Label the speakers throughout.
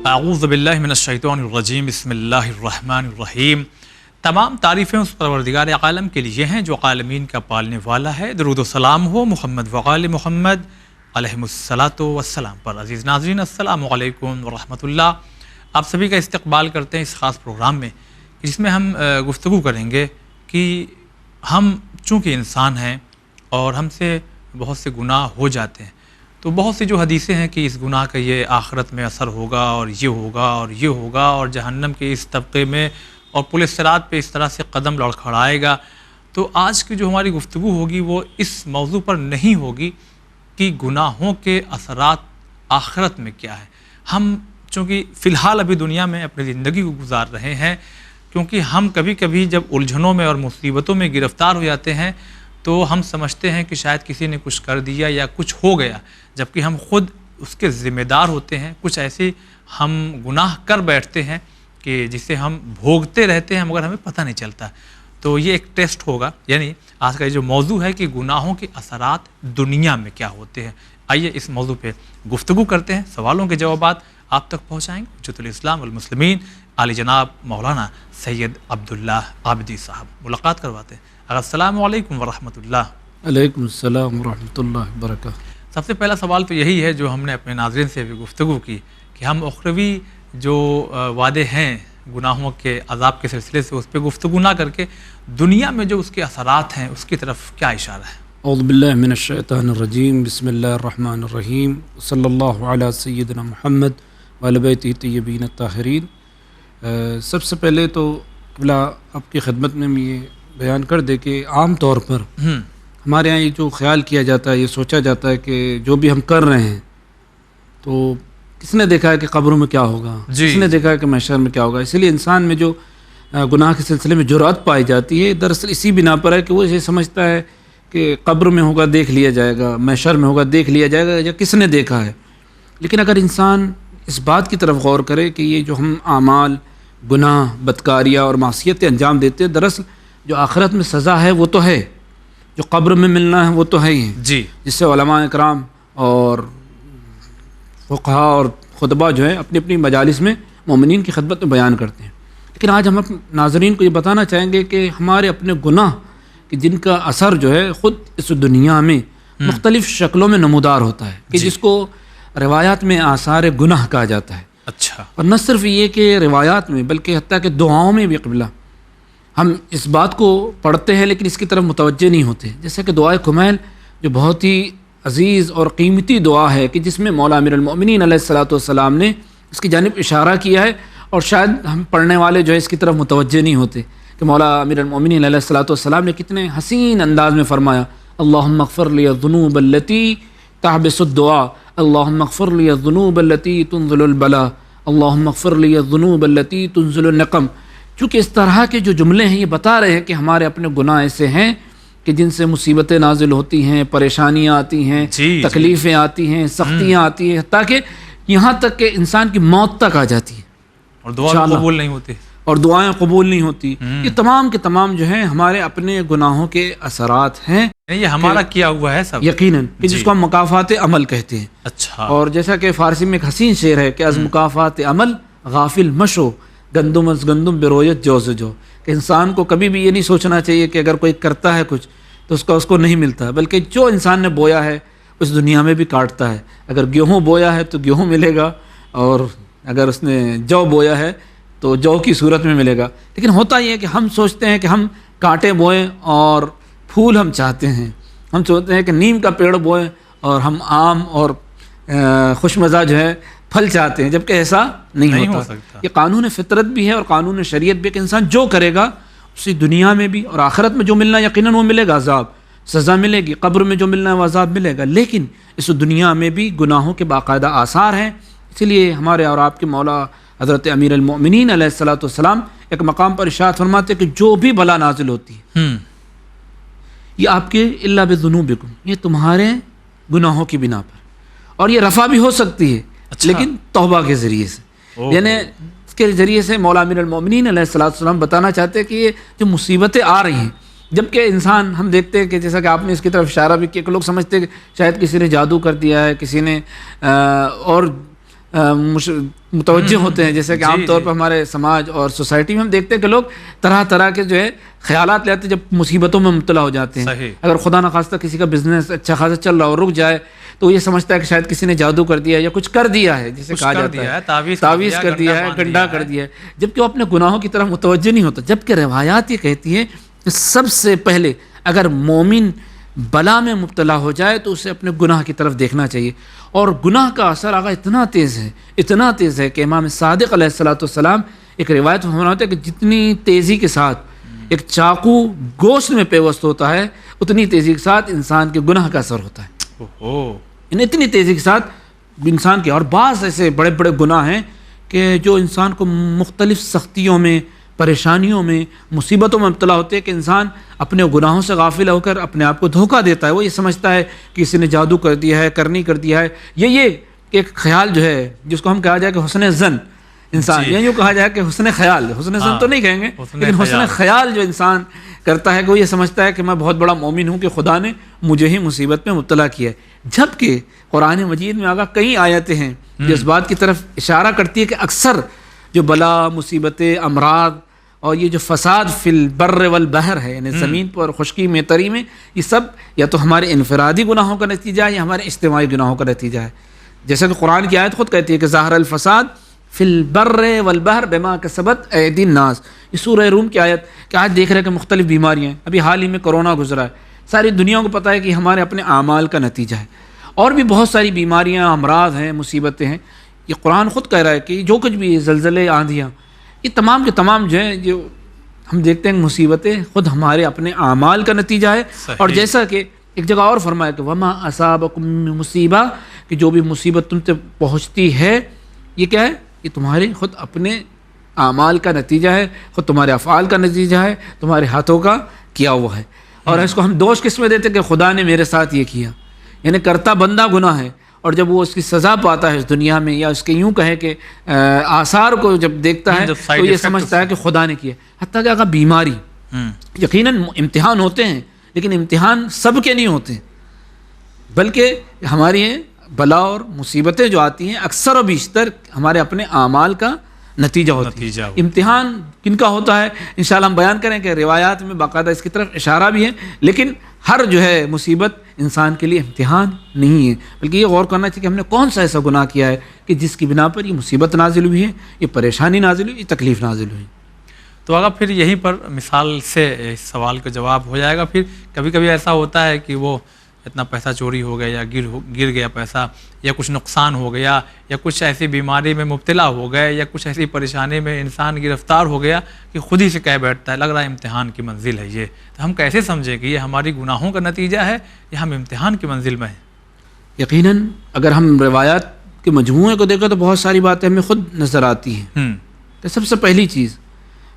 Speaker 1: اعوذ باللہ من الشیطان الرجیم بسم اللہ الرحمن الرحیم۔ تمام تعریفیں اس پروردگار عالم کے لیے ہیں جو عالمین کا پالنے والا ہے۔ درود و سلام ہو محمد وآل محمد علیہم الصلاۃ والسلام پر۔ عزیز ناظرین السلام علیکم ورحمۃ اللہ، آپ سبھی کا استقبال کرتے ہیں اس خاص پروگرام میں، جس میں ہم گفتگو کریں گے کہ ہم چونکہ انسان ہیں اور ہم سے بہت سے گناہ ہو جاتے ہیں، تو بہت سی جو حدیثیں ہیں کہ اس گناہ کا یہ آخرت میں اثر ہوگا اور یہ ہوگا اور یہ ہوگا اور جہنم کے اس طبقے میں اور پل صراط پہ اس طرح سے قدم لڑکھڑائے گا۔ تو آج کی جو ہماری گفتگو ہوگی وہ اس موضوع پر نہیں ہوگی کہ گناہوں کے اثرات آخرت میں کیا ہے۔ ہم چونکہ فی الحال ابھی دنیا میں اپنی زندگی کو گزار رہے ہیں، کیونکہ ہم کبھی کبھی جب الجھنوں میں اور مصیبتوں میں گرفتار ہو جاتے ہیں تو ہم سمجھتے ہیں کہ شاید کسی نے کچھ کر دیا یا کچھ ہو گیا، جبکہ ہم خود اس کے ذمہ دار ہوتے ہیں۔ کچھ ایسے ہم گناہ کر بیٹھتے ہیں کہ جسے ہم بھوگتے رہتے ہیں مگر ہمیں پتہ نہیں چلتا۔ تو یہ ایک ٹیسٹ ہوگا، یعنی آج کا یہ جو موضوع ہے کہ گناہوں کے اثرات دنیا میں کیا ہوتے ہیں۔ آئیے اس موضوع پہ گفتگو کرتے ہیں، سوالوں کے جوابات آپ تک پہنچائیں گے حجت الاسلام والمسلمین علی جناب مولانا سید عبداللہ عابدی صاحب۔ ملاقات کرواتے ہیں۔ السلام علیکم ورحمۃ اللہ۔
Speaker 2: علیکم السلام ورحمۃ اللہ وبرکاتہ۔
Speaker 1: سب سے پہلا سوال تو یہی ہے جو ہم نے اپنے ناظرین سے بھی گفتگو کی کہ ہم اخروی جو وعدے ہیں گناہوں کے عذاب کے سلسلے سے اس پہ گفتگو نہ کر کے دنیا میں جو اس کے اثرات ہیں اس کی طرف کیا اشارہ ہے؟
Speaker 2: اعوذ باللہ من الشیطان الرجیم، بسم اللہ الرحمن الرحیم، صلی اللہ علی سیدنا محمد وعلی بیتہ الطیبین الطاہرین۔ سب سے پہلے تو آپ کی خدمت میں یہ بیان کر دے کہ عام طور پر ہمارے یہاں یہ جو خیال کیا جاتا ہے، یہ سوچا جاتا ہے کہ جو بھی ہم کر رہے ہیں تو کس نے دیکھا ہے کہ قبروں میں کیا ہوگا، کس نے دیکھا ہے کہ محشر میں کیا ہوگا۔ اسی لیے انسان میں جو گناہ کے سلسلے میں جرأت پائی جاتی ہے دراصل اسی بنا پر ہے کہ وہ یہ سمجھتا ہے کہ قبر میں ہوگا دیکھ لیا جائے گا، محشر میں ہوگا دیکھ لیا جائے گا، یا کس نے دیکھا ہے۔ لیکن اگر انسان اس بات کی طرف غور کرے کہ یہ جو ہم اعمال، گناہ، بدکاریاں اور معصیتیں انجام دیتے ہیں، دراصل جو آخرت میں سزا ہے وہ تو ہے، جو قبر میں ملنا ہے وہ تو ہے ہی
Speaker 1: جی،
Speaker 2: جس سے علماء اکرام اور فقہاء اور خطبہ جو ہیں اپنی اپنی مجالس میں مومنین کی خدمت میں بیان کرتے ہیں۔ لیکن آج ہم اپنے ناظرین کو یہ بتانا چاہیں گے کہ ہمارے اپنے گناہ کہ جن کا اثر جو ہے خود اس دنیا میں مختلف شکلوں میں نمودار ہوتا ہے، کہ جس کو روایات میں آثار گناہ کہا جاتا ہے۔
Speaker 1: اچھا،
Speaker 2: اور نہ صرف یہ کہ روایات میں بلکہ حتیٰ کہ دعاؤں میں بھی قبلہ ہم اس بات کو پڑھتے ہیں لیکن اس کی طرف متوجہ نہیں ہوتے۔ جیسے کہ دعائے کمیل جو بہت ہی عزیز اور قیمتی دعا ہے کہ جس میں مولا امیر المؤمنین علیہ الصلاۃ والسلام نے اس کی جانب اشارہ کیا ہے، اور شاید ہم پڑھنے والے جو ہے اس کی طرف متوجہ نہیں ہوتے کہ مولا امیر المؤمنین علیہ الصلاۃ والسلام نے کتنے حسین انداز میں فرمایا، اللہم اغفر لی الذنوب التی تحبس الدعاء، اللہم اغفر لی الذنوب التی تنزل البلاء، اللہم اغفر لی الذنوب التی تنزل النقم۔ چونکہ اس طرح کے جو جملے ہیں یہ بتا رہے ہیں کہ ہمارے اپنے گناہ ایسے ہیں کہ جن سے مصیبتیں نازل ہوتی ہیں، پریشانیاں آتی ہیں، تکلیفیں آتی ہیں، سختیاں آتی ہیں، حتیٰ کہ یہاں تک کہ انسان کی موت تک آ جاتی ہے
Speaker 1: اور دعائیں قبول نہیں ہوتی،
Speaker 2: اور دعائیں قبول نہیں ہوتی۔ یہ تمام کے تمام جو ہیں ہمارے اپنے گناہوں کے اثرات ہیں،
Speaker 1: یہ ہمارا کیا ہوا ہے سب
Speaker 2: یقیناً، کہ جس کو ہم مکافات عمل کہتے ہیں۔
Speaker 1: اچھا،
Speaker 2: اور جیسا کہ فارسی میں ایک حسین شعر ہے کہ از مکافات عمل غافل مشو، گندم از گندم برویت جو سے جو، کہ انسان کو کبھی بھی یہ نہیں سوچنا چاہیے کہ اگر کوئی کرتا ہے کچھ تو اس کو نہیں ملتا، بلکہ جو انسان نے بویا ہے اس دنیا میں بھی کاٹتا ہے۔ اگر گیہوں بویا ہے تو گیہوں ملے گا، اور اگر اس نے جو بویا ہے تو جو کی صورت میں ملے گا۔ لیکن ہوتا یہ ہے کہ ہم سوچتے ہیں کہ ہم کانٹے بوئیں اور پھول ہم چاہتے ہیں، ہم سوچتے ہیں کہ نیم کا پیڑ بوئیں اور ہم آم اور خوش مزہ جو ہے پھل چاہتے ہیں، جبکہ ایسا نہیں ہوتا۔ یہ قانون فطرت بھی ہے اور قانون شریعت بھی ہے کہ انسان جو کرے گا اسی دنیا میں بھی اور آخرت میں جو ملنا یقیناً وہ ملے گا، عذاب سزا ملے گی، قبر میں جو ملنا ہے وہ عذاب ملے گا۔ لیکن اس دنیا میں بھی گناہوں کے باقاعدہ آثار ہیں، اسی لیے ہمارے اور آپ کے مولا حضرت امیر المؤمنین علیہ الصلاۃ والسلام ایک مقام پر ارشاد فرماتے کہ جو بھی بلا نازل ہوتی ہے یہ آپ کے الا بذنوبکم، یہ تمہارے گناہوں کی بنا پر، اور یہ رفع بھی ہو سکتی ہے لیکن توبہ کے ذریعے سے، یعنی اس کے ذریعے سے مولا امیر المؤمنین علیہ الصلوۃ والسلام بتانا چاہتے ہیں کہ یہ جو مصیبتیں آ رہی ہیں، جبکہ انسان ہم دیکھتے ہیں کہ جیسا کہ آپ نے اس کی طرف اشارہ بھی کیا کہ لوگ سمجھتے ہیں کہ شاید کسی نے جادو کر دیا ہے، کسی نے اور متوجہ ہوتے ہیں. جیسے کہ عام طور پر ہمارے سماج اور سوسائٹی میں ہم دیکھتے ہیں کہ لوگ طرح طرح کے جو ہے خیالات لیتے ہیں جب مصیبتوں میں مبتلا ہو جاتے ہیں. اگر خدا نخواستہ کسی کا بزنس اچھا خاصا چل رہا ہو رک جائے تو یہ سمجھتا ہے کہ شاید کسی نے جادو کر دیا ہے یا کچھ کر دیا ہے، جسے کہا جاتا ہے تعویذ کر دیا ہے، گنڈا کر دیا ہے، جبکہ وہ اپنے گناہوں کی طرف متوجہ نہیں ہوتا. جبکہ روایات یہ کہتی ہیں کہ سب سے پہلے اگر مومن بلا میں مبتلا ہو جائے تو اسے اپنے گناہ کی طرف دیکھنا چاہیے. اور گناہ کا اثر آگا اتنا تیز ہے کہ امام صادق علیہ السلام ایک روایت میں فرماتے ہیں کہ جتنی تیزی کے ساتھ ایک چاقو گوشت میں پیوست ہوتا ہے اتنی تیزی کے ساتھ انسان کے گناہ کا اثر ہوتا ہے. اتنی تیزی کے ساتھ انسان کے، اور بعض ایسے بڑے بڑے گناہ ہیں کہ جو انسان کو مختلف سختیوں میں، پریشانیوں میں، مصیبتوں میں مبتلا ہوتے ہیں کہ انسان اپنے گناہوں سے غافل ہو کر اپنے آپ کو دھوکہ دیتا ہے. وہ یہ سمجھتا ہے کہ کسی نے جادو کر دیا ہے، کرنی کر دیا ہے. یہ کہ ایک خیال جو ہے جس کو ہم کہا جائے کہ حسن ظن انسان، یا یوں کہا جائے کہ حسن خیال، حسن ظن تو نہیں کہیں گے لیکن حسن خیال جو انسان کرتا ہے کہ وہ یہ سمجھتا ہے کہ میں بہت بڑا مومن ہوں کہ خدا نے مجھے ہی مصیبت میں مبتلا کیا ہے. جبکہ قرآن مجید میں آگاہ کئی آیتیں ہیں جو اس بات کی طرف اشارہ کرتی ہے کہ اکثر جو بلا، مصیبتیں، امراض اور یہ جو فساد فی البر والبحر ہے، یعنی زمین پر خشکی میں، تری میں، یہ سب یا تو ہمارے انفرادی گناہوں کا نتیجہ ہے یا ہمارے اجتماعی گناہوں کا نتیجہ ہے. جیسے کہ قرآن کی آیت خود کہتی ہے کہ ظاہر الفساد فی البر والبحر بما کسبت ایدی الناس. یہ سورہ روم کی آیت کہ آج دیکھ رہے ہیں کہ مختلف بیماریاں ہیں. ابھی حال ہی میں کرونا گزرا ہے، ساری دنیا کو پتہ ہے کہ ہمارے اپنے اعمال کا نتیجہ ہے. اور بھی بہت ساری بیماریاں، امراض ہیں، مصیبتیں ہیں. یہ قرآن خود کہہ رہا ہے کہ جو کچھ بھی زلزلے، آندھیاں، یہ تمام کے تمام جو ہیں، جو ہم دیکھتے ہیں مصیبتیں خود ہمارے اپنے اعمال کا نتیجہ ہے. اور جیسا کہ ایک جگہ اور فرمایا کہ وما اصابکم من مصیبہ، کہ جو بھی مصیبت تم سے پہنچتی ہے یہ کیا ہے؟ یہ تمہارے خود اپنے اعمال کا نتیجہ ہے، خود تمہارے افعال کا نتیجہ ہے، تمہارے ہاتھوں کا کیا ہوا ہے. اور اس کو ہم دوش کس میں دیتے کہ خدا نے میرے ساتھ یہ کیا، یعنی کرتا بندہ گناہ ہے اور جب وہ اس کی سزا پاتا ہے اس دنیا میں، یا اس کے یوں کہے کہ آثار کو جب دیکھتا ہے تو یہ سمجھتا ہے کہ خدا نے کیا. حتیٰ کہ اگر بیماری، یقیناً امتحان ہوتے ہیں لیکن امتحان سب کے نہیں ہوتے، بلکہ ہماری بلا اور مصیبتیں جو آتی ہیں اکثر و بیشتر ہمارے اپنے اعمال کا نتیجہ ہوتی ہے. امتحان کن کا ہوتا ہے انشاءاللہ ہم بیان کریں کہ روایات میں باقاعدہ اس کی طرف اشارہ بھی ہے، لیکن ہر جو ہے مصیبت انسان کے لیے امتحان نہیں ہے، بلکہ یہ غور کرنا چاہیے کہ ہم نے کون سا ایسا گناہ کیا ہے کہ جس کی بنا پر یہ مصیبت نازل ہوئی ہے، یہ پریشانی نازل ہوئی، یہ تکلیف نازل ہوئی.
Speaker 1: تو اگر پھر یہیں پر مثال سے اس سوال کا جواب ہو جائے گا. پھر کبھی کبھی ایسا ہوتا ہے کہ وہ اتنا پیسہ چوری ہو گیا یا گر گیا پیسہ، یا کچھ نقصان ہو گیا، یا کچھ ایسی بیماری میں مبتلا ہو گئے، یا کچھ ایسی پریشانی میں انسان گرفتار ہو گیا کہ خود ہی سے کہہ بیٹھتا ہے لگ رہا ہے امتحان کی منزل ہے یہ. تو ہم کیسے سمجھیں کہ یہ ہماری گناہوں کا نتیجہ ہے یا ہم امتحان کی منزل میں ہیں؟
Speaker 2: یقیناً اگر ہم روایات کے مجموعے کو دیکھیں تو بہت ساری باتیں ہمیں خود نظر آتی ہیں. تو سب سے پہلی چیز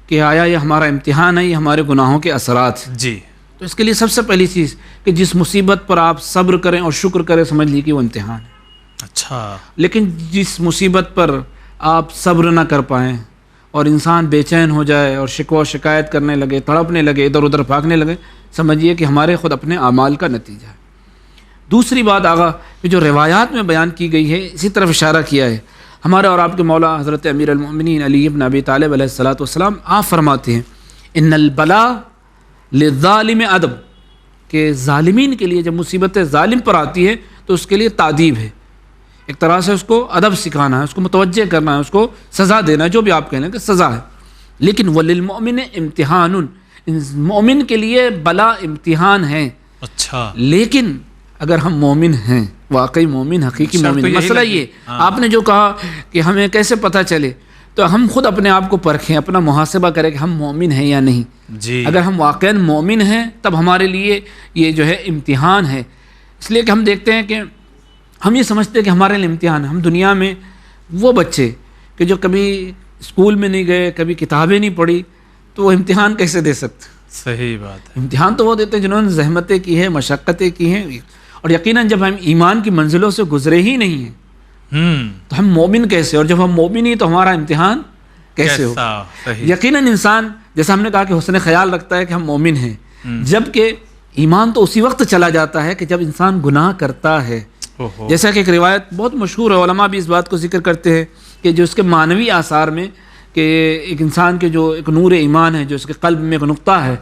Speaker 2: کہ آیا یہ ہمارا امتحان ہے، یہ ہمارے گناہوں کے اثرات ہیں.
Speaker 1: جی.
Speaker 2: تو اس کے لیے سب سے پہلی چیز کہ جس مصیبت پر آپ صبر کریں اور شکر کریں، سمجھ لیجیے کہ وہ امتحان ہے.
Speaker 1: اچھا.
Speaker 2: لیکن جس مصیبت پر آپ صبر نہ کر پائیں اور انسان بے چین ہو جائے اور شکوہ شکایت کرنے لگے، تڑپنے لگے، ادھر ادھر بھاگنے لگے، سمجھیے کہ ہمارے خود اپنے اعمال کا نتیجہ ہے. دوسری بات آگا کہ جو روایات میں بیان کی گئی ہے اسی طرف اشارہ کیا ہے. ہمارے اور آپ کے مولا حضرت امیر المؤمنین علی بن ابی طالب علیہ السلام آپ فرماتے ہیں ان البلا للظالم ادب، کہ ظالمین کے لیے جب مصیبت ظالم پر آتی ہے تو اس کے لیے تعدیب ہے، ایک طرح سے اس کو ادب سکھانا ہے، اس کو متوجہ کرنا ہے، اس کو سزا دینا ہے، جو بھی آپ کہہ لیں کہ سزا ہے. لیکن وللمؤمن امتحان، مومن کے لیے بلا امتحان ہے.
Speaker 1: اچھا.
Speaker 2: لیکن اگر ہم مومن ہیں، واقعی مومن، حقیقی مومن، مسئلہ یہ آپ نے جو کہا کہ ہمیں کیسے پتہ چلے، تو ہم خود اپنے آپ کو پرکھیں، اپنا محاسبہ کریں کہ ہم مومن ہیں یا نہیں.
Speaker 1: جی.
Speaker 2: اگر ہم واقعاً مومن ہیں تب ہمارے لیے یہ جو ہے امتحان ہے. اس لیے کہ ہم دیکھتے ہیں کہ ہم یہ سمجھتے ہیں کہ ہمارے لیے امتحان ہے. ہم دنیا میں وہ بچے کہ جو کبھی اسکول میں نہیں گئے، کبھی کتابیں نہیں پڑھی، تو وہ امتحان کیسے دے سکتے؟
Speaker 1: صحیح بات ہے.
Speaker 2: امتحان تو وہ دیتے ہیں جنہوں نے زحمتیں کی ہیں، مشقتیں کی ہیں. اور یقیناً جب ہم ایمان کی منزلوں سے گزرے ہی نہیں ہیں تو ہم مومن کیسے، اور جب ہم مومن ہی تو ہمارا امتحان کیسے ہو؟ یقیناً انسان جیسا ہم نے کہا کہ حسن خیال رکھتا ہے کہ ہم مومن ہیں، جبکہ ایمان تو اسی وقت چلا جاتا ہے کہ جب انسان گناہ کرتا ہے. جیسا کہ ایک روایت بہت مشہور ہے، علماء بھی اس بات کو ذکر کرتے ہیں کہ جو اس کے معنوی آثار میں کہ ایک انسان کے جو ایک نور ایمان ہے، جو اس کے قلب میں ایک نقطہ ہے،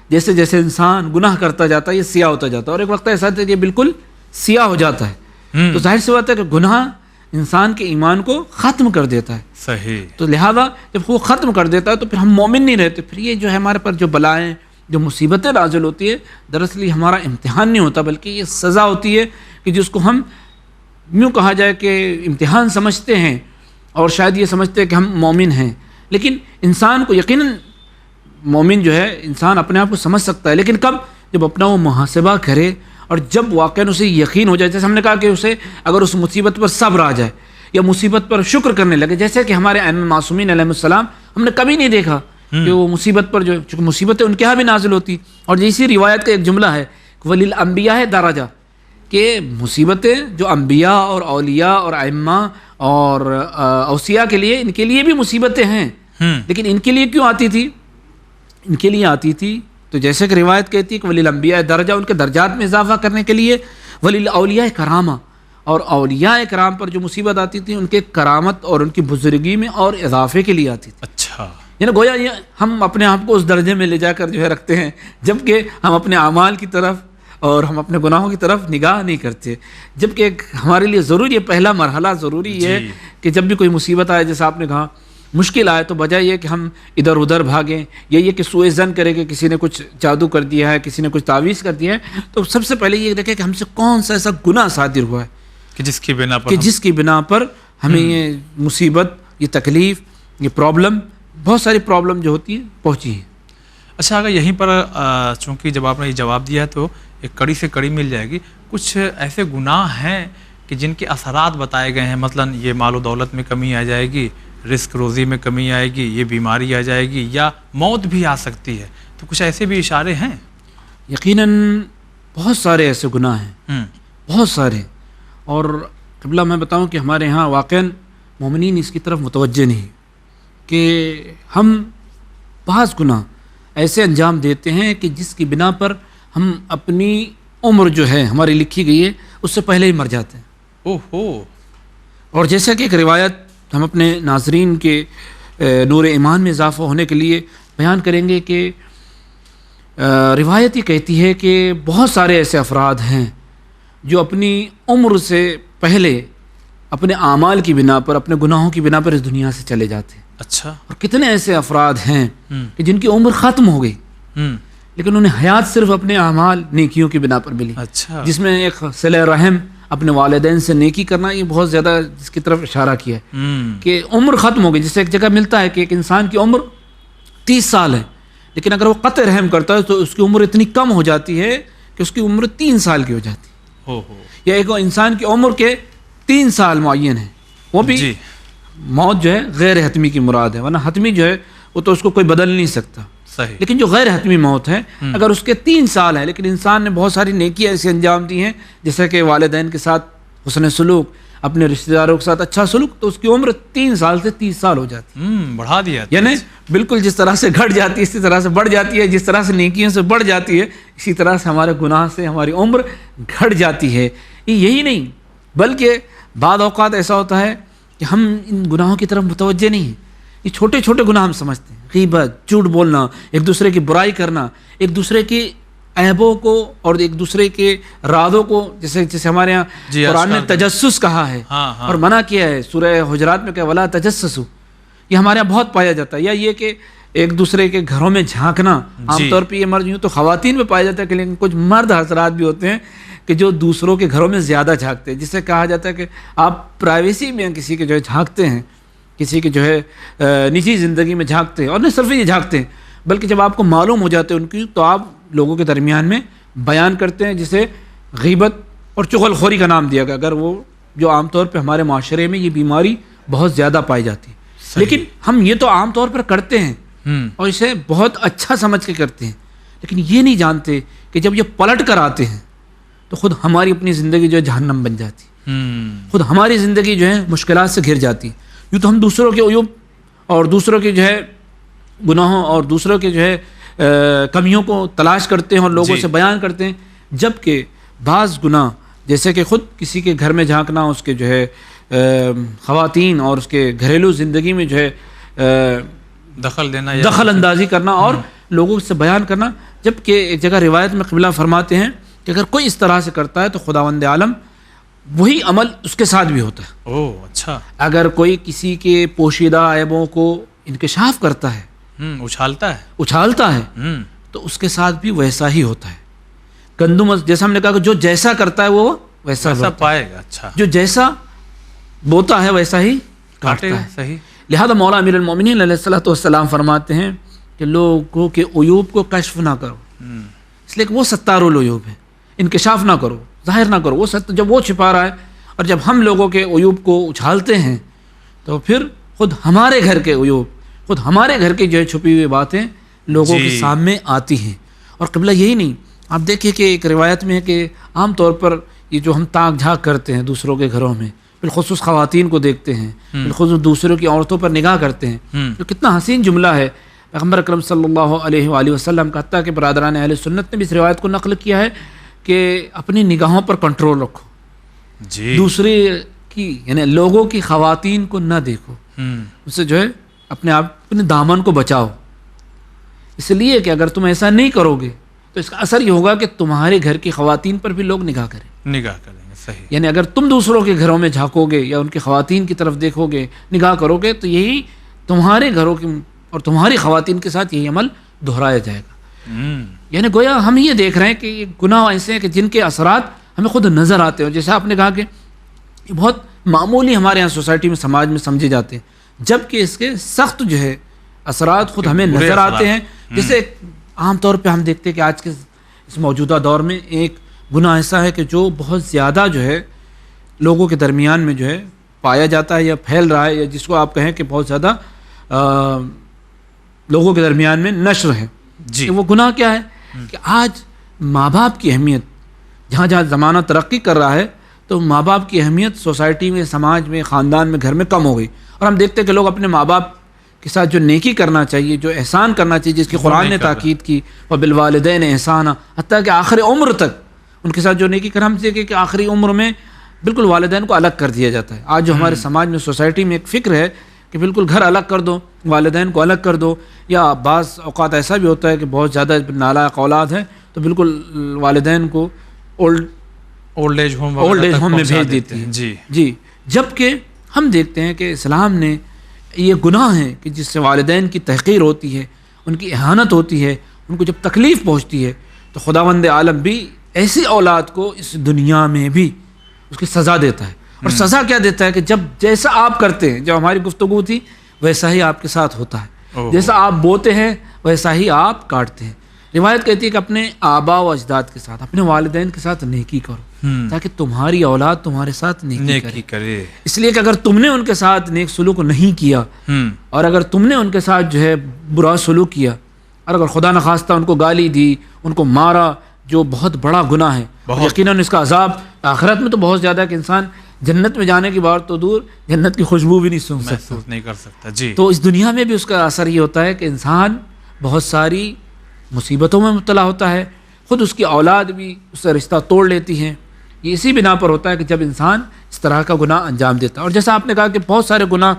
Speaker 2: جیسے جیسے انسان گناہ کرتا جاتا ہے یہ سیاہ ہوتا جاتا ہے، اور ایک وقت ایسا آتا ہے کہ یہ بالکل سیاہ ہو جاتا ہے۔ تو ظاہر سی بات ہے کہ گناہ انسان کے ایمان کو ختم کر دیتا ہے،
Speaker 1: صحیح۔
Speaker 2: تو لہذا جب وہ ختم کر دیتا ہے تو پھر ہم مومن نہیں رہتے، پھر یہ جو ہے ہمارے پر جو بلائیں جو مصیبتیں نازل ہوتی ہے، دراصل یہ ہمارا امتحان نہیں ہوتا بلکہ یہ سزا ہوتی ہے کہ جس کو ہم یوں کہا جائے کہ امتحان سمجھتے ہیں، اور شاید یہ سمجھتے ہیں کہ ہم مومن ہیں، لیکن انسان کو یقیناً مومن جو ہے انسان اپنے آپ کو سمجھ سکتا ہے، لیکن کب؟ جب اپنا وہ محاسبہ کرے اور جب واقعاً اسے یقین ہو جائے، جیسے ہم نے کہا کہ اسے اگر اس مصیبت پر صبر آ جائے یا مصیبت پر شکر کرنے لگے، جیسے کہ ہمارے ائمہ معصومین علیہ السلام ہم نے کبھی نہیں دیکھا کہ وہ مصیبت پر جو چونکہ مصیبتیں ان کے یہاں بھی نازل ہوتی، اور اسی روایت کا ایک جملہ ہے وَلِلْأَنْبِيَاءِ دَرَجَةٌ، کہ مصیبتیں جو انبیاء اور اولیاء اور ائمہ اور اوصیاء کے لیے، ان کے لیے بھی مصیبتیں ہیں، لیکن ان کے لیے کیوں آتی تھی؟ ان کے لیے آتی تھی تو جیسے کہ روایت کہتی ہے کہ وَلِلْأَنْبِيَاءِ دَرَجَةٌ، ان کے درجات میں اضافہ کرنے کے لیے، وَلِلْأَوْلِيَاءِ کرامہ، اور اولیاء کرام پر جو مصیبت آتی تھی ان کے کرامت اور ان کی بزرگی میں اور اضافے کے لیے آتی تھی۔
Speaker 1: اچھا،
Speaker 2: یعنی گویا یہ ہم اپنے آپ کو اس درجے میں لے جا کر جو ہے رکھتے ہیں، جبکہ ہم اپنے اعمال کی طرف اور ہم اپنے گناہوں کی طرف نگاہ نہیں کرتے، جبکہ ہمارے لیے ضروری ہے، پہلا مرحلہ ضروری ہے کہ جب بھی کوئی مصیبت آئے، جیسا آپ نے کہا مشکل آئے، تو بجائے یہ کہ ہم ادھر ادھر بھاگیں یا یہ کہ سوء ظن کرے کہ کسی نے کچھ جادو کر دیا ہے، کسی نے کچھ تعویذ کر دیا ہے، تو سب سے پہلے یہ دیکھیں کہ ہم سے کون سا ایسا گناہ صادر ہوا ہے
Speaker 1: کہ جس کی بنا پر
Speaker 2: ہمیں یہ مصیبت، یہ تکلیف، یہ پرابلم، بہت ساری پرابلم جو ہوتی ہیں پہنچی ہیں۔
Speaker 1: اچھا، اگر یہیں پر چونکہ جب آپ نے یہ جواب دیا تو ایک کڑی سے کڑی مل جائے گی، کچھ ایسے گناہ ہیں کہ جن کے اثرات بتائے گئے ہیں، مثلا یہ مال و دولت میں کمی آ جائے گی، رزق روزی میں کمی آئے گی، یہ بیماری آ جائے گی، یا موت بھی آ سکتی ہے، تو کچھ ایسے بھی اشارے ہیں؟
Speaker 2: یقیناً بہت سارے ایسے گناہ ہیں، بہت سارے، اور قبلہ میں بتاؤں کہ ہمارے ہاں واقعاً مومنین اس کی طرف متوجہ نہیں کہ ہم بعض گناہ ایسے انجام دیتے ہیں کہ جس کی بنا پر ہم اپنی عمر جو ہے ہماری لکھی گئی ہے اس سے پہلے ہی مر جاتے ہیں۔
Speaker 1: اوہو،
Speaker 2: اور جیسا کہ ایک روایت ہم اپنے ناظرین کے نور ایمان میں اضافہ ہونے کے لیے بیان کریں گے کہ روایت یہ کہتی ہے کہ بہت سارے ایسے افراد ہیں جو اپنی عمر سے پہلے اپنے اعمال کی بنا پر، اپنے گناہوں کی بنا پر اس دنیا سے چلے جاتے ہیں۔
Speaker 1: اچھا، اور
Speaker 2: کتنے ایسے افراد ہیں کہ جن کی عمر ختم ہو گئی لیکن انہیں حیات صرف اپنے اعمال نیکیوں کی بنا پر ملی،
Speaker 1: اچھا،
Speaker 2: جس میں ایک صلہ رحم، اپنے والدین سے نیکی کرنا، یہ بہت زیادہ جس کی طرف اشارہ کیا ہے کہ عمر ختم ہو گئی۔ جس سے ایک جگہ ملتا ہے کہ ایک انسان کی عمر 30 سال ہے، لیکن اگر وہ قطع رحم کرتا ہے تو اس کی عمر اتنی کم ہو جاتی ہے کہ اس کی عمر 3 سال کی ہو جاتی ہے، یا ایک انسان کی عمر کے 3 سال معین ہے، وہ بھی موت جو ہے غیر حتمی کی مراد ہے، ورنہ حتمی جو ہے وہ تو اس کو کوئی بدل نہیں سکتا،
Speaker 1: صحیح،
Speaker 2: لیکن جو غیر حتمی موت ہے اگر اس کے 3 سال ہے لیکن انسان نے بہت ساری نیکیاں ایسے انجام دی ہیں، جیسے کہ والدین کے ساتھ حسن سلوک، اپنے رشتہ داروں کے ساتھ اچھا سلوک، تو اس کی عمر 3 سال سے 30 سال ہو جاتی ہے،
Speaker 1: بڑھا دیا،
Speaker 2: یعنی بالکل جس طرح سے گھٹ جاتی ہے اسی طرح سے بڑھ جاتی ہے، جس طرح سے نیکیوں سے بڑھ جاتی ہے اسی طرح سے ہمارے گناہ سے ہماری عمر گھٹ جاتی ہے۔ یہی نہیں بلکہ بعض اوقات ایسا ہوتا ہے کہ ہم ان گناہوں کی طرف متوجہ نہیں ہیں، یہ چھوٹے چھوٹے گناہ ہم سمجھتے ہیں، غیبت، جھوٹ بولنا، ایک دوسرے کی برائی کرنا، ایک دوسرے کی عیبوں کو اور ایک دوسرے کے رازوں کو، جیسے ہمارے یہاں قرآن نے تجسس کہا ہے اور منع کیا ہے، سورہ حجرات میں کہ ولا تجسسوا، یہ ہمارے یہاں بہت پایا جاتا ہے، یا یہ کہ ایک دوسرے کے گھروں میں جھانکنا، عام طور پہ یہ مرد یوں تو خواتین میں پایا جاتا ہے، لیکن کچھ مرد حضرات بھی ہوتے ہیں کہ جو دوسروں کے گھروں میں زیادہ جھانکتے ہیں، جسے کہا جاتا ہے کہ آپ پرائیویسی میں کسی کے جو ہے جھانکتے ہیں، کسی کے جو ہے نجی زندگی میں جھانکتے ہیں، اور نہ صرف یہ جھانکتے ہیں بلکہ جب آپ کو معلوم ہو جاتے ہیں ان کی، تو آپ لوگوں کے درمیان میں بیان کرتے ہیں، جسے غیبت اور چغل خوری کا نام دیا گیا، اگر وہ جو عام طور پہ ہمارے معاشرے میں یہ بیماری بہت زیادہ پائی جاتی ہے، لیکن ہم یہ تو عام طور پر کرتے ہیں اور اسے بہت اچھا سمجھ کے کرتے ہیں، لیکن یہ نہیں جانتے کہ جب یہ پلٹ کر آتے ہیں تو خود ہماری اپنی زندگی جو ہے جہنم بن جاتی ہے، خود ہماری زندگی جو ہے مشکلات سے گھر جاتی ہے۔ یوں تو ہم دوسروں کے عیوب اور دوسروں کے جو ہے گناہوں اور دوسروں کے جو ہے کمیوں کو تلاش کرتے ہیں اور لوگوں سے بیان کرتے ہیں، جبکہ بعض گناہ جیسے کہ خود کسی کے گھر میں جھانکنا، اس کے جو ہے خواتین اور اس کے گھریلو زندگی میں جو ہے دخل اندازی کرنا اور لوگوں سے بیان کرنا، جبکہ ایک جگہ روایت میں قبلہ فرماتے ہیں کہ اگر کوئی اس طرح سے کرتا ہے تو خداوند عالم وہی عمل اس کے ساتھ بھی ہوتا ہے۔
Speaker 1: اچھا،
Speaker 2: اگر کوئی کسی کے پوشیدہ عیبوں کو انکشاف کرتا ہے، اچھالتا ہے تو اس کے ساتھ بھی ویسا ہی ہوتا ہے۔ گندم جیسا ہم نے کہا کہ جو جیسا کرتا ہے وہ ویسا
Speaker 1: پائے گا، اچھا،
Speaker 2: جو جیسا بوتا ہے ویسا ہی کاٹتا ہے۔
Speaker 1: صحیح۔
Speaker 2: لہذا مولا امیر المومنین علیہ الصلوۃ والسلام فرماتے ہیں کہ لوگوں کے عیوب کو کشف نہ کرو، اس لیے کہ وہ ستار العیوب ہے، انکشاف نہ کرو، ظاہر نہ کرو، جب وہ چھپا رہا ہے، اور جب ہم لوگوں کے عیوب کو اچھالتے ہیں تو پھر خود ہمارے گھر کے عیوب، خود ہمارے گھر کی جو ہے چھپی ہوئی باتیں لوگوں کے سامنے آتی ہیں۔ اور قبلہ یہی نہیں، آپ دیکھیے کہ ایک روایت میں ہے کہ عام طور پر یہ جو ہم تاک جھانک کرتے ہیں دوسروں کے گھروں میں، بالخصوص خواتین کو دیکھتے ہیں، بالخصوص دوسروں کی عورتوں پر نگاہ کرتے ہیں، تو کتنا حسین جملہ ہے پیغمبر اکرم صلی اللہ علیہ وآلہ وسلم کا، حتیٰ کہ برادران اہل سنت نے بھی اس روایت کو نقل کیا ہے کہ اپنی نگاہوں پر کنٹرول رکھو، دوسرے کی یعنی لوگوں کی خواتین کو نہ دیکھو، اس سے جو ہے اپنے دامن کو بچاؤ، اس لیے کہ اگر تم ایسا نہیں کرو گے تو اس کا اثر یہ ہوگا کہ تمہارے گھر کی خواتین پر بھی لوگ نگاہ کریں گے۔
Speaker 1: صحیح۔
Speaker 2: یعنی اگر تم دوسروں کے گھروں میں جھانکو گے یا ان کی خواتین کی طرف دیکھو گے، نگاہ کرو گے، تو یہی تمہارے گھروں کی اور تمہاری خواتین کے ساتھ یہی عمل دہرایا جائے گا۔ یعنی گویا ہم یہ دیکھ رہے ہیں کہ یہ گناہ ایسے ہیں کہ جن کے اثرات ہمیں خود نظر آتے ہیں، اور جیسے آپ نے کہا کہ یہ بہت معمولی ہمارے یہاں سوسائٹی میں، سماج میں سمجھے جاتے ہیں، جبکہ اس کے سخت جو ہے اثرات خود ہمیں نظر آتے ہیں۔ جیسے عام طور پہ ہم دیکھتے ہیں کہ آج کے اس موجودہ دور میں ایک گناہ ایسا ہے کہ جو بہت زیادہ جو ہے لوگوں کے درمیان میں جو ہے پایا جاتا ہے یا پھیل رہا ہے، یا جس کو آپ کہیں کہ بہت زیادہ لوگوں کے درمیان میں نشر ہے۔ کہ وہ گناہ کیا ہے کہ آج ماں باپ کی اہمیت، جہاں جہاں زمانہ ترقی کر رہا ہے تو ماں باپ کی اہمیت سوسائٹی میں، سماج میں، خاندان میں، گھر میں کم ہو گئی، اور ہم دیکھتے ہیں کہ لوگ اپنے ماں باپ کے ساتھ جو نیکی کرنا چاہیے، جو احسان کرنا چاہیے، جس کی قرآن نے تاکید کی، وَبِالْوَالِدَيْنِ احسانا، حتیٰ کہ آخری عمر تک ان کے ساتھ جو نیکی کرنا، ہم دیکھیں کہ آخری عمر میں بالکل والدین کو الگ کر دیا جاتا ہے۔ آج جو ہمارے سماج میں، سوسائٹی میں ایک فکر ہے کہ بالکل گھر الگ کر دو، والدین کو الگ کر دو، یا بعض اوقات ایسا بھی ہوتا ہے کہ بہت زیادہ نالائق اولاد ہے تو بالکل والدین کو اولڈ ایج ہوم میں بھیج دیتی ہیں۔ جی، جبکہ ہم دیکھتے ہیں کہ اسلام نے یہ گناہ ہے کہ جس سے والدین کی تحقیر ہوتی ہے، ان کی اہانت ہوتی ہے، ان کو جب تکلیف پہنچتی ہے، تو خداوند عالم بھی ایسی اولاد کو اس دنیا میں بھی اس کی سزا دیتا ہے۔ اور سزا کیا دیتا ہے کہ جب جیسا آپ کرتے ہیں، جب ہماری گفتگو تھی ویسا ہی آپ کے ساتھ ہوتا ہے، جیسا آپ بوتے ہیں ویسا ہی آپ کاٹتے ہیں۔ روایت کہتی ہے کہ اپنے آبا و اجداد کے ساتھ، اپنے والدین کے ساتھ نیکی کرو تاکہ تمہاری اولاد تمہارے ساتھ نیکی کرے۔ اس لیے کہ اگر تم نے ان کے ساتھ نیک سلوک نہیں کیا، اور اگر تم نے ان کے ساتھ جو ہے برا سلوک کیا، اور اگر خدا نخواستہ ان کو گالی دی، ان کو مارا، جو بہت بڑا گناہ ہے، یقیناً اس کا عذاب آخرت میں تو بہت زیادہ ہے کہ انسان جنت میں جانے کی بات تو دور، جنت کی خوشبو بھی نہیں محسوس نہیں کر سکتا۔ تو اس دنیا میں بھی اس کا اثر یہ ہوتا ہے کہ انسان بہت ساری مصیبتوں میں مبتلا ہوتا ہے، خود اس کی اولاد بھی اس سے رشتہ توڑ لیتی ہیں۔ یہ اسی بنا پر ہوتا ہے کہ جب انسان اس طرح کا گناہ انجام دیتا ہے۔ اور جیسا آپ نے کہا کہ بہت سارے گناہ،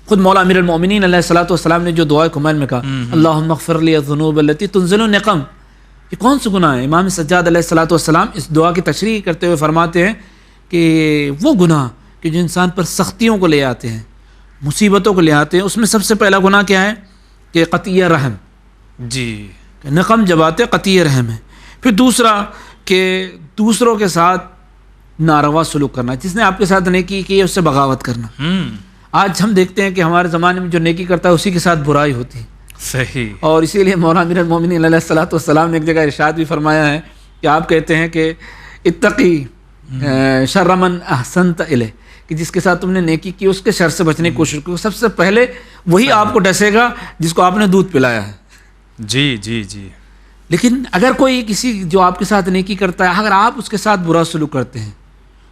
Speaker 2: خود مولا امیر المومنین علیہ الصلوۃ والسلام نے جو دعائے کمال میں کہا، اللہم اغفر لی الذنوب التی تنزل النقم، یہ کون سا گناہ ہے؟ امام سجاد علیہ الصلوۃ والسلام اس دعا کی تشریح کرتے ہوئے فرماتے ہیں کہ وہ گناہ کہ جو انسان پر سختیوں کو لے آتے ہیں، مصیبتوں کو لے آتے ہیں، اس میں سب سے پہلا گناہ کیا ہے کہ قطیع رحم، نقم جب آتے قطیع رحم ہے۔ پھر دوسرا کہ دوسروں کے ساتھ ناروا سلوک کرنا، جس نے آپ کے ساتھ نیکی کی ہے اس سے بغاوت کرنا۔ آج ہم دیکھتے ہیں کہ ہمارے زمانے میں جو نیکی کرتا ہے اسی کے ساتھ برائی ہوتی ہے۔
Speaker 1: صحیح۔ اور
Speaker 2: اسی لیے مولانا امیر المومنین علیہ الصلوۃ والسلام نے ایک جگہ ارشاد بھی فرمایا ہے کہ آپ کہتے ہیں کہ اتقی شر من احسنت الیہ، کہ جس کے ساتھ تم نے نیکی کی اس کے شر سے بچنے کی کوشش کرو، سب سے پہلے وہی آپ کو ڈسے گا جس کو آپ نے دودھ پلایا ہے۔
Speaker 1: جی۔
Speaker 2: لیکن اگر کوئی کسی جو آپ کے ساتھ نیکی کرتا ہے، اگر آپ اس کے ساتھ برا سلوک کرتے ہیں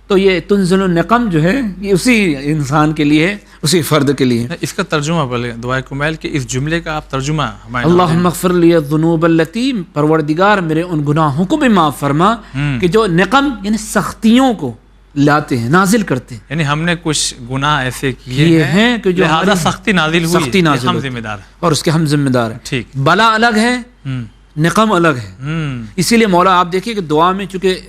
Speaker 2: تو یہ تنزل النقم جو ہے یہ اسی انسان کے لیے ہے، اسی فرد کے لیے.
Speaker 1: اس کا ترجمہ بولے دعائے کمیل کے اس جملے کا آپ ترجمہ ہمارے
Speaker 2: اللہم اغفر لی الذنوب التی، پروردگار میرے ان گناہوں کو بھی معاف فرما کہ جو نقم یعنی سختیوں کو لاتے ہیں، نازل کرتے ہیں.
Speaker 1: یعنی ہم نے کچھ گناہ ایسے کیے ہیں
Speaker 2: کہ جو
Speaker 1: لہذا سختی نازل ہوئی،
Speaker 2: سختی نازل
Speaker 1: ہم
Speaker 2: ہوئی
Speaker 1: ذمہ دار ہیں.
Speaker 2: اور اس کے ہم ذمہ دار ہیں.
Speaker 1: ٹھیک.
Speaker 2: بلا الگ ہے، نقم الگ ہے. اسی لیے مولا آپ دیکھیے کہ دعا میں چونکہ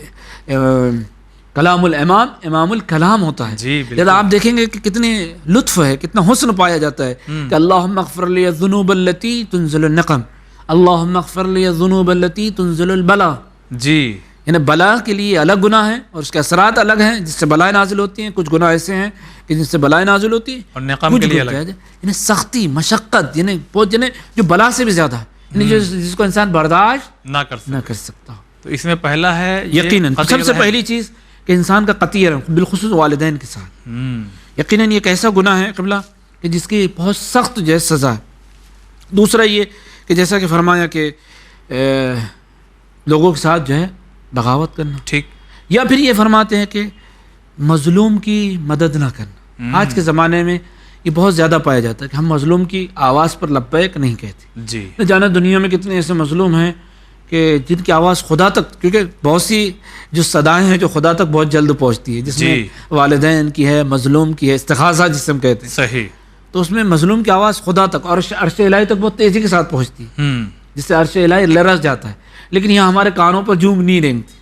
Speaker 2: کلام الامام امام الکلام ہوتا ہے،
Speaker 1: جی
Speaker 2: لہذا آپ دیکھیں گے کہ کتنے لطف ہے، کتنا حسن پایا جاتا ہے کہ اللہم اغفر لی الذنوب التی تنزل النقم، اللہم اغفر لی الذنوب التی تنزل البلا.
Speaker 1: جی
Speaker 2: یعنی بلا کے لیے الگ گناہ ہے اور اس کے اثرات الگ ہیں جس سے بلائیں نازل ہوتی ہیں. کچھ گناہ ایسے ہیں کہ جن سے بلائیں نازل ہوتی ہیں،
Speaker 1: اور نقم کے لیے الگ.
Speaker 2: یعنی سختی، مشقت، یعنی بہت جو بلا سے بھی زیادہ ہے، یعنی جس کو انسان برداشت
Speaker 1: نہ کر
Speaker 2: سکتا ہو.
Speaker 1: تو اس میں پہلا ہے
Speaker 2: یقیناً سب سے پہلی چیز کہ انسان کا قطعی رحم، بالخصوص والدین کے ساتھ. یقیناً یہ ایک ایسا گناہ ہے قبلہ کہ جس کی بہت سخت جو ہے سزا ہے. دوسرا یہ کہ جیسا کہ فرمایا کہ لوگوں کے ساتھ جو ہے بغاوت کرنا.
Speaker 1: ٹھیک.
Speaker 2: یا پھر یہ فرماتے ہیں کہ مظلوم کی مدد نہ کرنا. آج کے زمانے میں یہ بہت زیادہ پایا جاتا ہے کہ ہم مظلوم کی آواز پر لبیک نہیں کہتے.
Speaker 1: جی
Speaker 2: نہ جانا دنیا میں کتنے ایسے مظلوم ہیں کہ جن کی آواز خدا تک، کیونکہ بہت سی جو صدائیں ہیں جو خدا تک بہت جلد پہنچتی ہے، جس میں والدین کی ہے، مظلوم کی ہے، استغاثہ جسے ہم کہتے ہیں.
Speaker 1: صحیح.
Speaker 2: تو اس میں مظلوم کی آواز خدا تک اور عرش الہی تک بہت تیزی کے ساتھ پہنچتی ہے، جس سے عرش الہی لرز جاتا ہے. لیکن یہاں ہمارے کانوں پر جھوم نہیں رینگتی.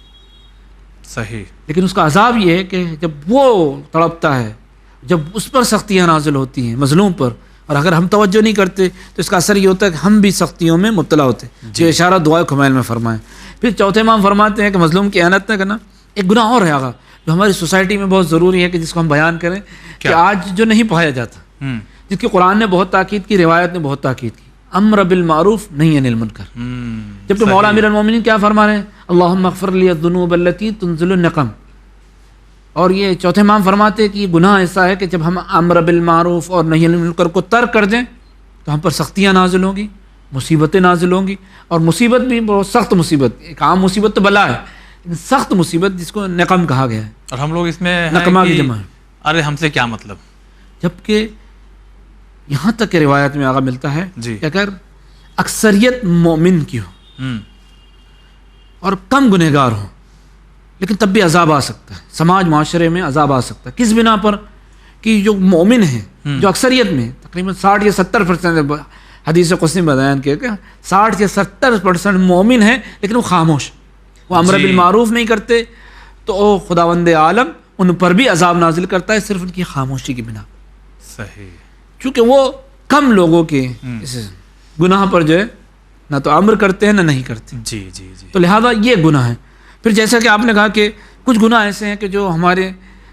Speaker 1: صحیح.
Speaker 2: لیکن اس کا عذاب یہ ہے کہ جب وہ تڑپتا ہے، جب اس پر سختیاں نازل ہوتی ہیں مظلوم پر، اور اگر ہم توجہ نہیں کرتے تو اس کا اثر یہ ہوتا ہے کہ ہم بھی سختیوں میں مبتلا ہوتے ہیں. جو اشارہ دعائے کمیل میں فرمائیں. پھر چوتھے امام فرماتے ہیں کہ مظلوم کی احانت نہ کرنا. ایک گناہ اور ہے آگا جو ہماری سوسائٹی میں بہت ضروری ہے کہ جس کو ہم بیان کریں کہ آج جو نہیں پایا جاتا، جس کی قرآن نے بہت تاکید کی، روایت نے بہت تاکید کی، امر بالمعروف نہی عن المنکر. جبکہ مولا امیر المومنین کیا فرما رہے ہیں؟ اللہم اغفر لی الذنوب التی تنزل النقم. اور یہ چوتھے امام فرماتے ہیں کہ یہ گناہ ایسا ہے کہ جب ہم امر بالمعروف اور نہی عن المنکر کو ترک کر دیں تو ہم پر سختیاں نازل ہوں گی، مصیبتیں نازل ہوں گی. اور مصیبت بھی بہت سخت مصیبت، ایک عام مصیبت تو بلا ہے، لیکن سخت مصیبت جس کو نقم کہا گیا ہے.
Speaker 1: اور ہم لوگ اس میں
Speaker 2: نقمہ کی جمع ہے.
Speaker 1: ارے ہم سے کیا مطلب.
Speaker 2: جبکہ یہاں تک کہ روایت میں آگا ملتا ہے کہ اگر اکثریت مومن کی ہو اور کم گنہگار ہوں لیکن تب بھی عذاب آ سکتا ہے، سماج معاشرے میں عذاب آ سکتا ہے. کس بنا پر؟ کہ جو مومن ہیں جو اکثریت میں تقریباً 60 یا 70% حدیث قدسی میں بیان کیا کہ 60 یا 70% مومن ہیں لیکن وہ خاموش، وہ امر بالمعروف نہیں کرتے، تو خداوند عالم ان پر بھی عذاب نازل کرتا ہے صرف ان کی خاموشی کی بنا.
Speaker 1: صحیح.
Speaker 2: چونکہ وہ کم لوگوں کے اس گناہ پر جو ہے نہ تو امر کرتے ہیں نہ نہیں کرتے.
Speaker 1: جی جی جی.
Speaker 2: تو لہذا یہ گناہ ہے. پھر جیسا کہ آپ نے کہا کہ کچھ گناہ ایسے ہیں کہ جو ہمارے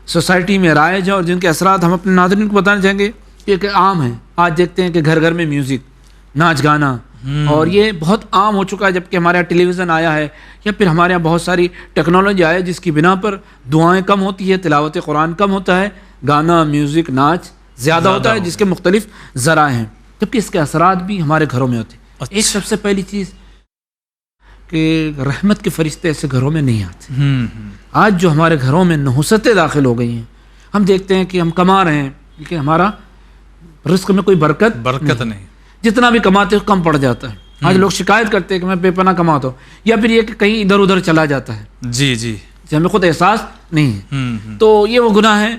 Speaker 2: سوسائٹی میں رائج ہیں اور جن کے اثرات ہم اپنے ناظرین کو بتانا چاہیں گے کہ عام ہیں. آج دیکھتے ہیں کہ گھر گھر میں میوزک، ناچ گانا، اور یہ بہت عام ہو چکا ہے. جبکہ ہمارے یہاں ٹیلی ویژن آیا ہے یا پھر ہمارے یہاں بہت ساری ٹیکنالوجی آیا ہے جس کی بنا پر دعائیں کم ہوتی ہے، تلاوت قرآن کم ہوتا ہے، گانا، میوزک، ناچ زیادہ ہوتا ہے، جس کے مختلف ذرائع ہیں. جبکہ اس کے اثرات بھی ہمارے گھروں میں ہوتے ہیں. ایک سب سے پہلی چیز کہ رحمت کے فرشتے ایسے گھروں میں نہیں آتے. آج جو ہمارے گھروں میں نحوستیں داخل ہو گئی ہیں، ہم دیکھتے ہیں کہ ہم کما رہے ہیں لیکن ہمارا رزق میں کوئی برکت
Speaker 1: نہیں.
Speaker 2: جتنا بھی کماتے کم پڑ جاتا ہے. آج لوگ شکایت کرتے ہیں کہ میں بے پناہ کماتا ہوں، یا پھر یہ کہ کہیں ادھر ادھر چلا جاتا ہے.
Speaker 1: جی جی.
Speaker 2: ہمیں خود احساس نہیں ہے. تو یہ وہ گناہ ہے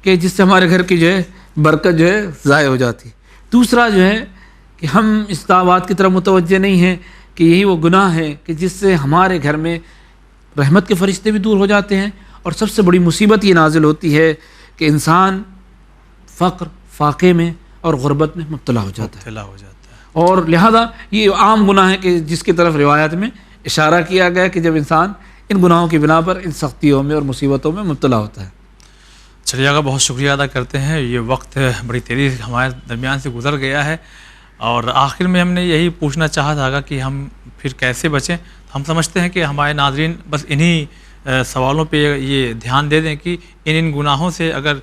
Speaker 2: کہ جس سے ہمارے گھر کی جو ہے برکت جو ہے ضائع ہو جاتی ہے. دوسرا جو ہے کہ ہم اس دعوات کی طرف متوجہ نہیں ہیں کہ یہی وہ گناہ ہے کہ جس سے ہمارے گھر میں رحمت کے فرشتے بھی دور ہو جاتے ہیں، اور سب سے بڑی مصیبت یہ نازل ہوتی ہے کہ انسان فقر، فاقے میں اور غربت میں مبتلا ہو جاتا ہے. اور لہذا یہ عام گناہ ہے کہ جس کی طرف روایت میں اشارہ کیا گیا کہ جب انسان ان گناہوں کی بنا پر ان سختیوں میں اور مصیبتوں میں مبتلا ہوتا ہے.
Speaker 1: چلیے آگا، بہت شکریہ ادا کرتے ہیں. یہ وقت بڑی تیزی سے ہمارے درمیان سے گزر گیا ہے، اور آخر میں ہم نے یہی پوچھنا چاہا تھا کہ ہم پھر کیسے بچیں. ہم سمجھتے ہیں کہ ہمارے ناظرین بس انہی سوالوں پہ یہ دھیان دے دیں کہ ان گناہوں سے اگر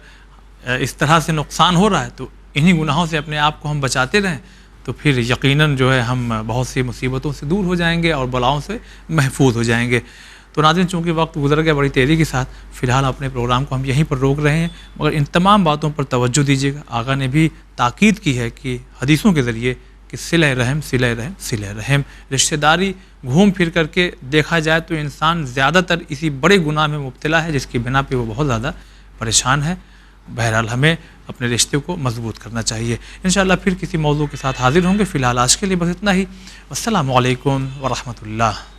Speaker 1: اس طرح سے نقصان ہو رہا ہے تو انہی گناہوں سے اپنے آپ کو ہم بچاتے رہیں تو پھر یقیناً جو ہے ہم بہت سی مصیبتوں سے دور ہو جائیں گے اور بلاؤں سے محفوظ ہو جائیں گے. تو ناظرین چونکہ وقت گزر گیا بڑی تیزی کے ساتھ، فی الحال اپنے پروگرام کو ہم یہیں پر روک رہے ہیں، مگر ان تمام باتوں پر توجہ دیجیے گا۔ آقا نے بھی تاکید کی ہے کہ حدیثوں کے ذریعے کہ صلہ رحم صلہ رحم صلہ رحم، رشتہ داری گھوم پھر کر کے دیکھا جائے تو انسان زیادہ تر اسی بڑے گناہ میں مبتلا ہے جس کی بنا پہ وہ بہت زیادہ پریشان ہے۔ بہرحال ہمیں اپنے رشتے کو مضبوط کرنا چاہیے۔ انشاءاللہ پھر کسی موضوع کے ساتھ حاضر ہوں گے، فی الحال آج کے لیے بس اتنا ہی۔ السلام علیکم ورحمۃ اللہ۔